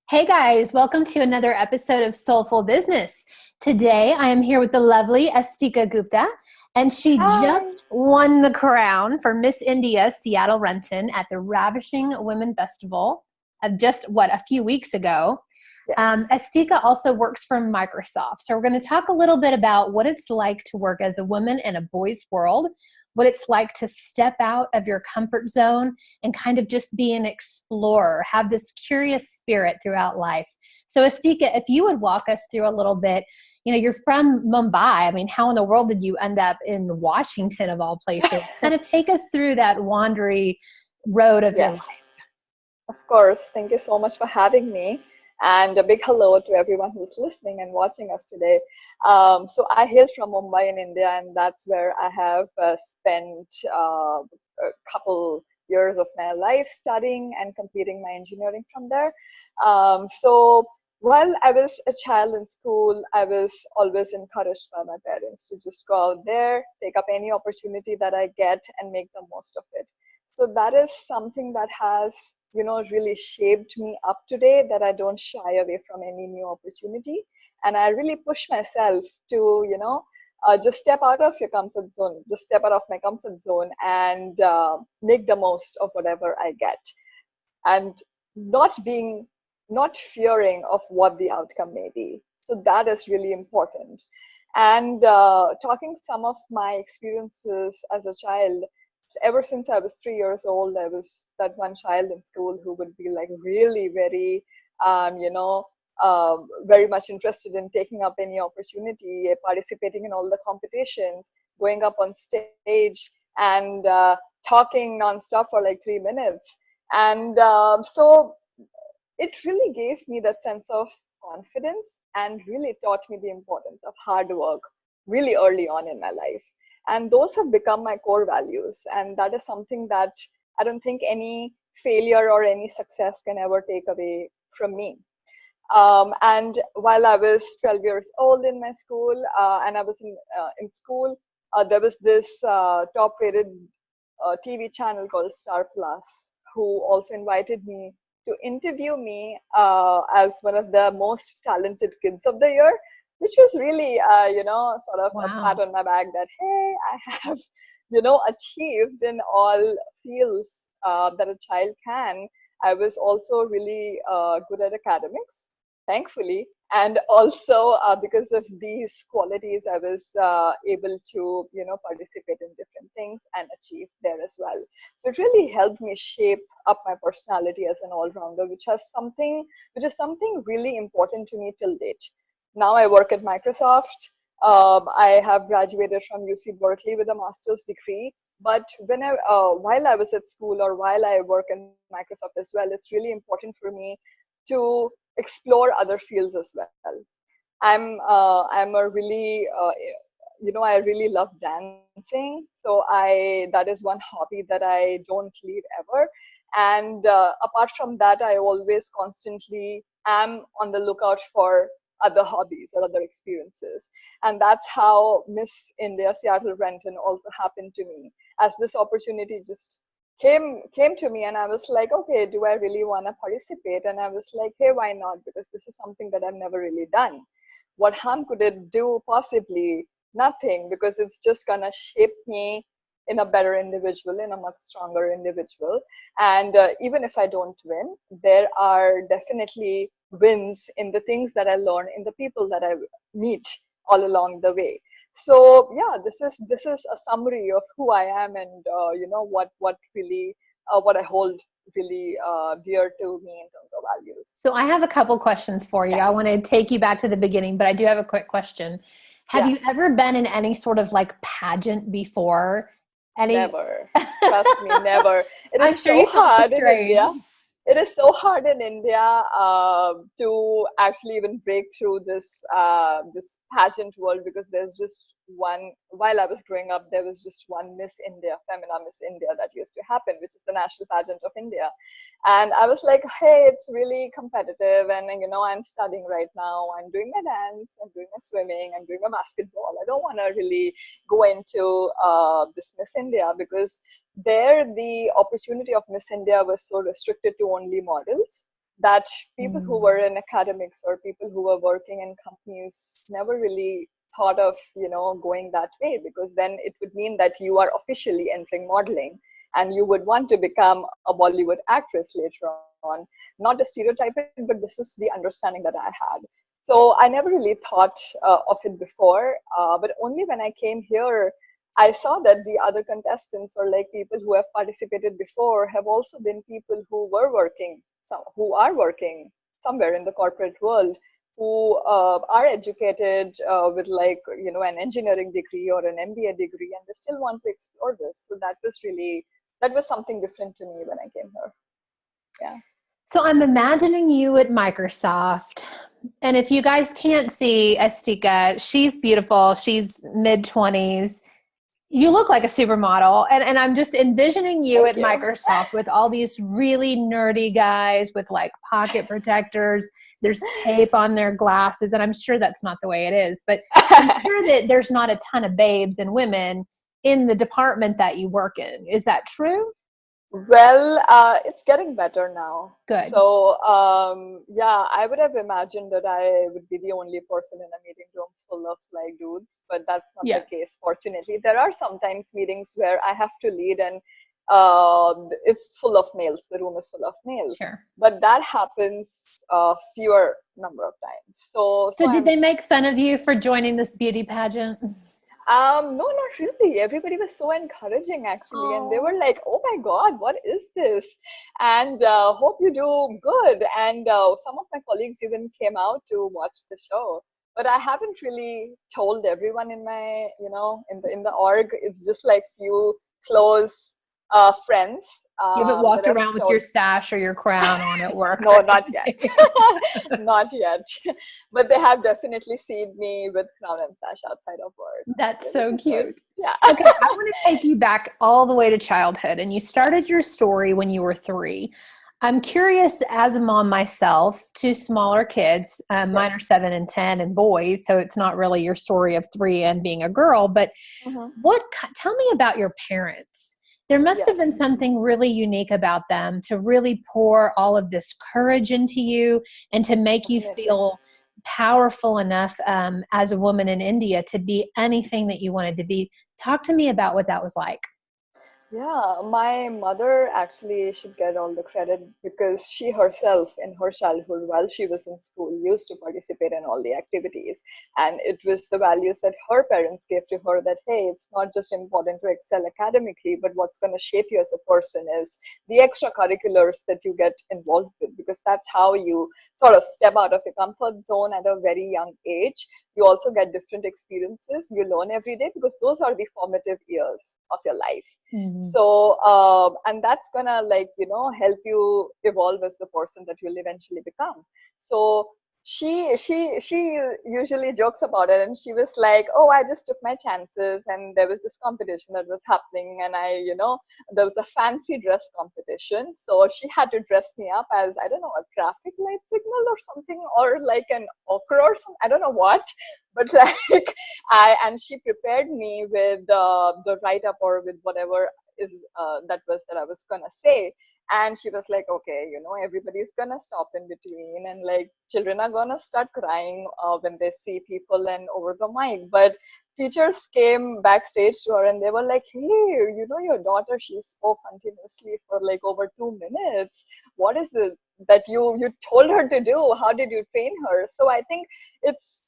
Hey guys, welcome to another episode of Soulful Business. Today I am here with the lovely Astika Gupta, and she Hi. just won the crown for Miss India Seattle-Renton at the Ravishing Women Festival of a few weeks ago. Yeah. Astika also works for Microsoft. So we're going to talk a little bit about what it's like to work as a woman in a boy's world, what it's like to step out of your comfort zone and kind of just be an explorer, have this curious spirit throughout life. So Astika, if you would walk us through a little bit, you're from Mumbai. I mean, how in the world did you end up in Washington of all places? Kind of take us through that wandery road of your Yes, life. of course. Thank you so much for having me. And a big hello to everyone who's listening and watching us today. So I hail from Mumbai in India, and that's where I have spent a couple years of my life studying and completing my engineering from there. So while I was a child in school, I was always encouraged by my parents to just go out there, take up any opportunity that I get, and make the most of it. So that is something that has really shaped me up today, that I don't shy away from any new opportunity, and I really push myself to just step out of your comfort zone, just step out of my comfort zone, and make the most of whatever I get, and not being not fearing of what the outcome may be. So that is really important. And talking some of my experiences as a child, ever since I was 3 years old, I was that one child in school who would be like really very, um, you know, very much interested in taking up any opportunity, participating in all the competitions, going up on stage and talking nonstop for like 3 minutes. And so it really gave me that sense of confidence and really taught me the importance of hard work really early on in my life. And those have become my core values. And that is something that I don't think any failure or any success can ever take away from me. And while I was 12 years old in my school, and I was in school, there was this top rated TV channel called Star Plus, who also invited me to interview me as one of the most talented kids of the year, which was really, sort of a pat Wow. on my back that, hey, I have, achieved in all fields that a child can. I was also really good at academics, thankfully. And also because of these qualities, I was able to, participate in different things and achieve there as well. So it really helped me shape up my personality as an all-rounder, which is something really important to me till date. Now I work at Microsoft. I have graduated from UC Berkeley with a master's degree. But while I was at school or while I work in Microsoft as well, it's really important for me to explore other fields as well. I'm a really I really love dancing, so I that is one hobby that I don't leave ever. And apart from that, I always constantly am on the lookout for other hobbies or other experiences, and that's how Miss India Seattle-Renton also happened to me, as this opportunity just came to me, and I was like, okay, do I really want to participate? And I was like, hey, why not? Because this is something that I've never really done. What harm could it do? Possibly nothing, because it's just gonna shape me in a better individual, in a much stronger individual. And even if I don't win, there are definitely wins in the things that I learn, in the people that I meet all along the way. So yeah, this is a summary of who I am, and what really what I hold really dear to me in terms of values. So I have a couple questions for you. Yes. I want to take you back to the beginning, but I do have a quick question. Have Yeah. you ever been in any sort of like pageant before? Any? Never. Trust me, never. It is I'm sure so you felt the hard in strain. India. It is so hard in India to actually even break through this pageant world, because there's just one. While I was growing up, there was just one Miss India, Femina Miss India, that used to happen, which is the national pageant of India. And I was like, hey, it's really competitive, and I'm studying right now. I'm doing my dance, I'm doing my swimming, I'm doing my basketball. I don't want to really go into this Miss India, because there the opportunity of Miss India was so restricted to only models. that people who Mm. were in academics or people who were working in companies never really thought of, going that way, because then it would mean that you are officially entering modeling and you would want to become a Bollywood actress later on. Not to stereotype it, but this is the understanding that I had. So I never really thought of it before, but only when I came here, I saw that the other contestants, or like people who have participated before, have also been people who were working, who are working somewhere in the corporate world, who are educated with, like, an engineering degree or an MBA degree, and they still want to explore this. So that was something different to me when I came here. Yeah. So I'm imagining you at Microsoft. And if you guys can't see Astika, she's beautiful. She's mid-20s. You look like a supermodel. And I'm just envisioning you Thank at you. Microsoft with all these really nerdy guys with like pocket protectors. There's tape on their glasses. And I'm sure that's not the way it is. But I'm sure that there's not a ton of babes and women in the department that you work in. Is that true? Well, it's getting better now. Good. So, yeah, I would have imagined that I would be the only person in a meeting room full of like dudes, but that's not the Yeah. case. Fortunately, there are sometimes meetings where I have to lead, and it's full of males. The room is full of males, Sure. but that happens fewer number of times. So So did I'm they make fun of you for joining this beauty pageant? No, not really. Everybody was so encouraging actually, and they were Oh. like, "Oh my God, what is this?" And hope you do good. And some of my colleagues even came out to watch the show. But I haven't really told everyone in my, in the org. It's just like few close friends You haven't that walked I've around with your told. sash or your crown on at work No, or not yet. anything. Not yet. But they have definitely seen me with crown and sash outside of work, That's which so is good. cute. Yeah. Okay, I want to take you back all the way to childhood. And you started your story when you were 3. I'm curious, as a mom myself, 2 smaller kids, Yes. mine are 7 and 10 and boys, so it's not really your story of 3 and being a girl, but Hmm. tell me about your parents. There must have Yes. been something really unique about them to really pour all of this courage into you and to make you Definitely. feel powerful enough as a woman in India to be anything that you wanted to be. Talk to me about what that was like. Yeah, my mother actually should get all the credit, because she herself, in her childhood, while she was in school, used to participate in all the activities. And it was the values that her parents gave to her, that, hey, it's not just important to excel academically, but what's going to shape you as a person is the extracurriculars that you get involved with, because that's how you sort of step out of your comfort zone at a very young age. You also get different experiences. You learn every day, because those are the formative years of your life. Mm-hmm. So, and that's gonna, like, help you evolve as the person that you'll eventually become. So she usually jokes about it, and she was like, "Oh, I just took my chances, and there was this competition that was happening, and there was a fancy dress competition, so she had to dress me up as, I don't know, a traffic light signal or something, or like an okra or something. I don't know what, but like." And she prepared me with the write up, or with whatever is that I was gonna say. And she was like, "Okay, everybody's gonna stop in between, and like children are gonna start crying when they see people and over the mic." But teachers came backstage to her, and they were like, "Hey, your daughter, she spoke continuously for like over 2 minutes. What is it that you told her to do? How did you train her?" So I think it's,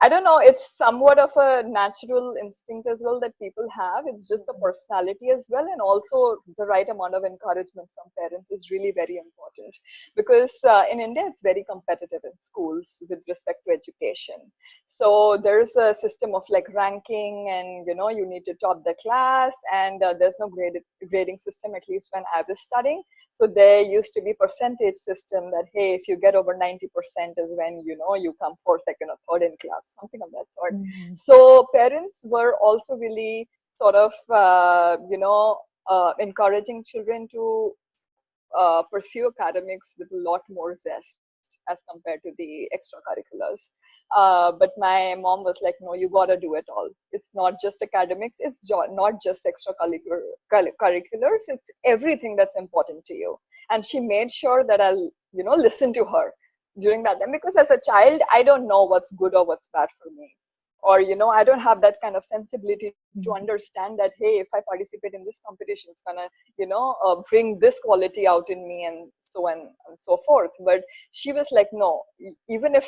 I don't know, it's somewhat of a natural instinct as well that people have. It's just the personality as well. And also the right amount of encouragement from parents is really very important, because in India, it's very competitive in schools with respect to education. So there's a system of like ranking, and you need to top the class, and there's no grading system, at least when I was studying. So there used to be percentage system that, hey, if you get over 90% is when you come for second or third in class, something of that sort. Mm-hmm. So parents were also really sort of encouraging children to pursue academics with a lot more zest. as compared to the extracurriculars. But my mom was like, no, you gotta do it all. It's not just academics, it's not just curriculars, it's everything that's important to you. And she made sure that I'll, listen to her during that time, because as a child, I don't know what's good or what's bad for me. Or, I don't have that kind of sensibility to understand that, hey, if I participate in this competition, it's gonna, bring this quality out in me, and so on and so forth. But she was like, no, even if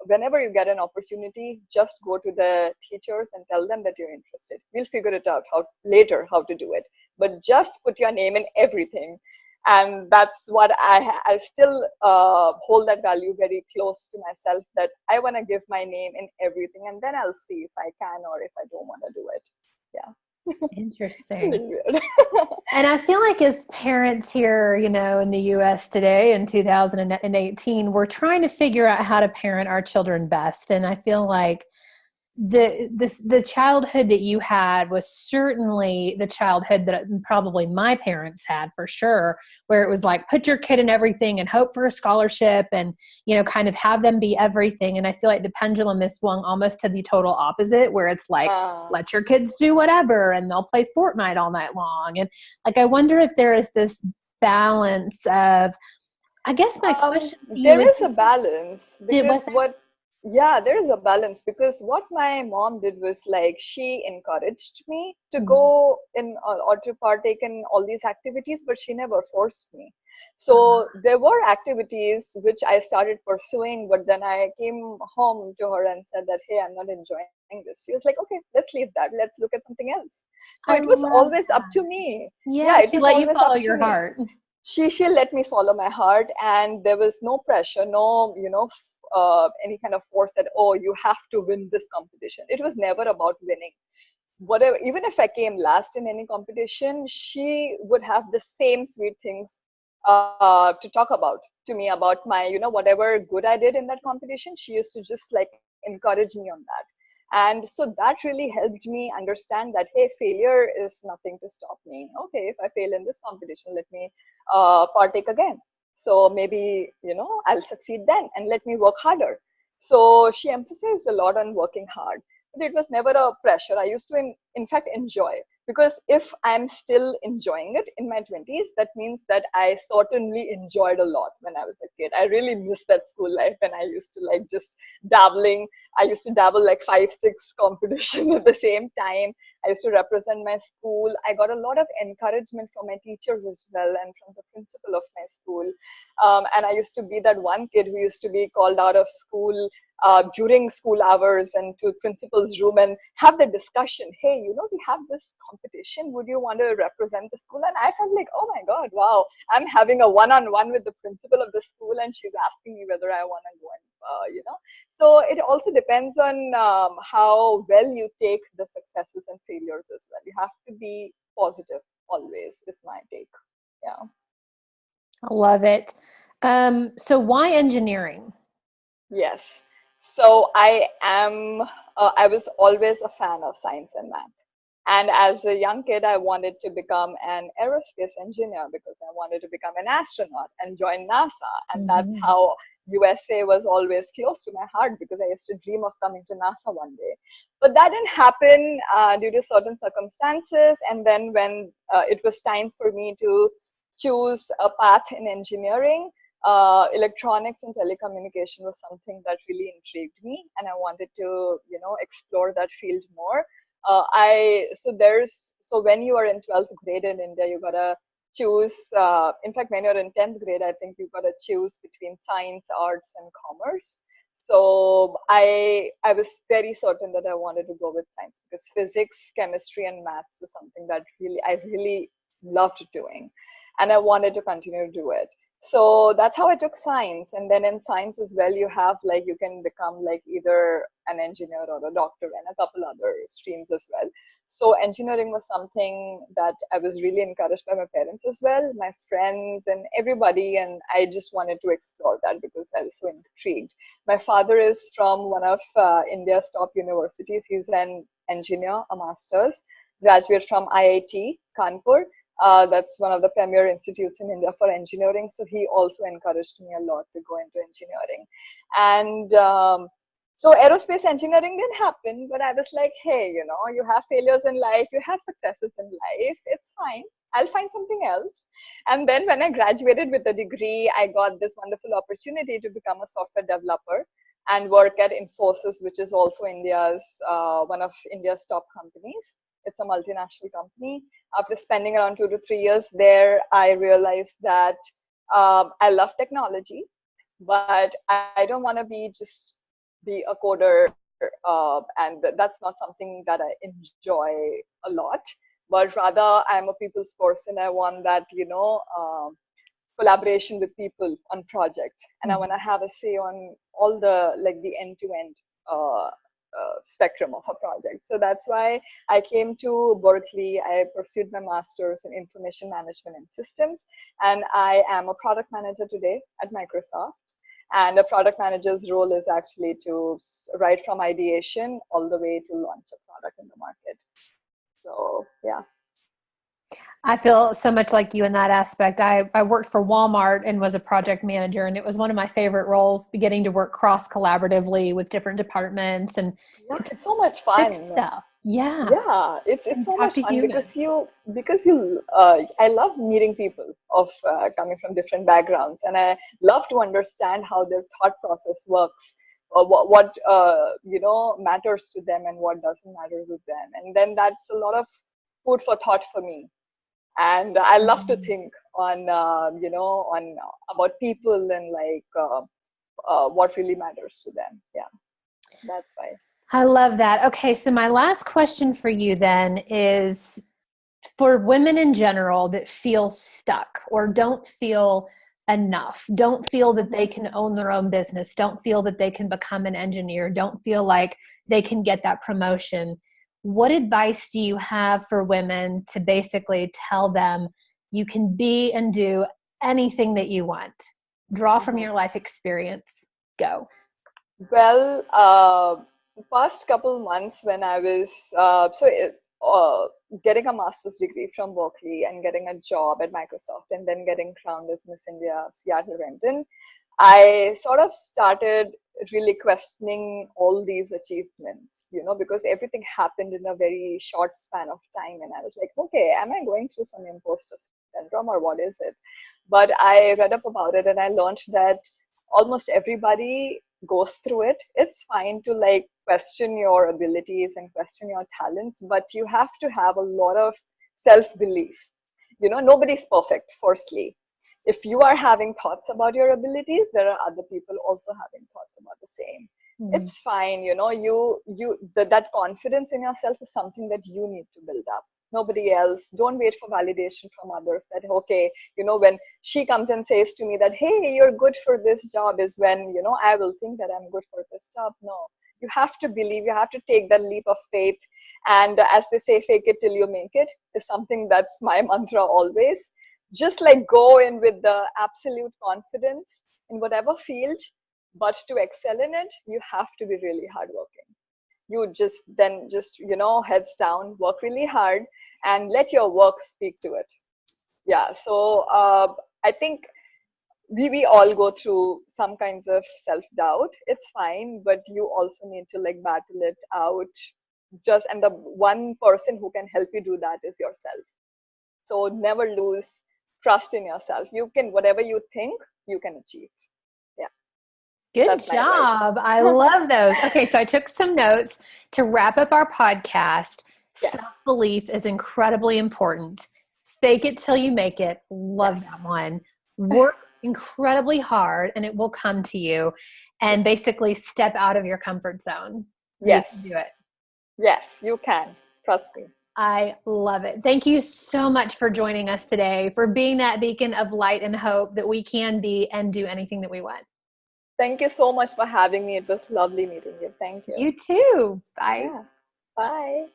whenever you get an opportunity, just go to the teachers and tell them that you're interested. We'll figure it out how to do it. But just put your name in everything. And that's what I still hold that value very close to myself, that I want to give my name in everything, and then I'll see if I can or if I don't want to do it. Yeah. Interesting. And I feel like as parents here, in the US today in 2018, we're trying to figure out how to parent our children best. And I feel like the childhood that you had was certainly the childhood that probably my parents had, for sure, where it was like, put your kid in everything and hope for a scholarship and, kind of have them be everything. And I feel like the pendulum is swung almost to the total opposite, where it's like, let your kids do whatever and they'll play Fortnite all night long. And like, I wonder if there is this balance of, I guess my question to you there is a balance, because there is a balance, because what my mom did was, like, she encouraged me to go in or to partake in all these activities, but she never forced me. So there were activities which I started pursuing, but then I came home to her and said that, hey, I'm not enjoying this. She was like, okay, let's leave that. Let's look at something else. So it was always up to me. Yeah, she let you follow your heart. She let me follow my heart, and there was no pressure, no, any kind of force that, oh, you have to win this competition. It was never about winning. Whatever, even if I came last in any competition, she would have the same sweet things to talk about to me about my, whatever good I did in that competition. She used to just like encourage me on that. And so that really helped me understand that, hey, failure is nothing to stop me. Okay, if I fail in this competition, let me partake again. So maybe, I'll succeed then, and let me work harder. So she emphasized a lot on working hard, but it was never a pressure. I used to, in fact, enjoy. Because if I'm still enjoying it in my 20s, that means that I certainly enjoyed a lot when I was a kid. I really miss that school life when I used to like just dabbling. I used to dabble like 5-6 competitions at the same time. I used to represent my school. I got a lot of encouragement from my teachers as well, and from the principal of my school. And I used to be that one kid who used to be called out of school during school hours and to principal's room and have the discussion. Hey, we have this competition. Would you want to represent the school? And I felt like, oh my God, wow, I'm having a one-on-one with the principal of the school, and she's asking me whether I want to go and, So it also depends on how well you take the successes and failures as well. You have to be positive always, is my take. Yeah. I love it. So why engineering? Yes. So I was always a fan of science and math. And as a young kid, I wanted to become an aerospace engineer because I wanted to become an astronaut and join NASA. And that's how USA was always close to my heart, because I used to dream of coming to NASA one day. But that didn't happen due to certain circumstances. And then when it was time for me to choose a path in engineering, electronics and telecommunication was something that really intrigued me, and I wanted to, explore that field more. So when you are in 12th grade in India, you gotta choose. In fact, when you're in 10th grade, I think you gotta choose between science, arts, and commerce. So I was very certain that I wanted to go with science, because physics, chemistry, and maths was something that I really loved doing, and I wanted to continue to do it. So that's how I took science. And then in science as well, you have you can become like either an engineer or a doctor, and a couple other streams as well. So engineering was something that I was really encouraged by my parents as well, my friends and everybody. And I just wanted to explore that because I was so intrigued. My father is from one of India's top universities. He's an engineer, a master's, graduate from IIT Kanpur. That's one of the premier institutes in India for engineering. So he also encouraged me a lot to go into engineering. And so aerospace engineering didn't happen, but I was like, hey, you have failures in life, you have successes in life, it's fine. I'll find something else. And then when I graduated with a degree, I got this wonderful opportunity to become a software developer and work at Infosys, which is also one of India's top companies. It's a multinational company. After spending around 2 to 3 years there, I realized that I love technology, but I don't want to be a coder, and that's not something that I enjoy a lot. But rather, I'm a people's person. I want that, collaboration with people on projects, and I want to have a say on all the end-to-end spectrum of a project. So that's why I came to Berkeley. I pursued my master's in information management and systems, and I am a product manager today at Microsoft. And a product manager's role is actually to right from ideation all the way to launch a product in the market. So yeah. I feel so much like you in that aspect. I worked for Walmart and was a project manager, and it was one of my favorite roles, getting to work cross collaboratively with different departments and it's so much fun. Stuff. Yeah. Yeah, it's so much fun because you I love meeting people of coming from different backgrounds, and I love to understand how their thought process works, or what matters to them and what doesn't matter with them, and then that's a lot of food for thought for me. And I love to think on about people and what really matters to them. Yeah, that's why. I love that. Okay, so my last question for you then is, for women in general that feel stuck or don't feel enough, don't feel that they can own their own business, don't feel that they can become an engineer, don't feel like they can get that promotion, what advice do you have for women to basically tell them you can be and do anything that you want? Draw from your life experience. Go. Well, past couple months when I was getting a master's degree from Berkeley and getting a job at Microsoft and then getting crowned as Miss India Seattle-Renton, I sort of started really questioning all these achievements, because everything happened in a very short span of time. And I was like, okay, am I going through some imposter syndrome or what is it? But I read up about it and I learned that almost everybody goes through it. It's fine to question your abilities and question your talents, but you have to have a lot of self-belief. Nobody's perfect, firstly. If you are having thoughts about your abilities, there are other people also having thoughts about the same. It's fine. That confidence in yourself is something that you need to build up. Nobody else. Don't wait for validation from others that, okay, when she comes and says to me that, hey, you're good for this job, is when, I will think that I'm good for this job. No, you have to believe, you have to take that leap of faith. And as they say, fake it till you make it is something that's my mantra always. Just go in with the absolute confidence in whatever field, but to excel in it, you have to be really hardworking. You just heads down, work really hard, and let your work speak to it. Yeah. So I think we all go through some kinds of self-doubt. It's fine, but you also need to battle it out. And the one person who can help you do that is yourself. So never lose trust in yourself. You can, whatever you think, you can achieve. Yeah. Good job. I love those. Okay, so I took some notes to wrap up our podcast. Yes. Self-belief is incredibly important. Fake it till you make it. Love that one. Work incredibly hard and it will come to you. And basically step out of your comfort zone. Yes. You can do it. Yes, you can. Trust me. I love it. Thank you so much for joining us today, for being that beacon of light and hope that we can be and do anything that we want. Thank you so much for having me. It was lovely meeting you. Thank you. You too. Bye. Yeah. Bye.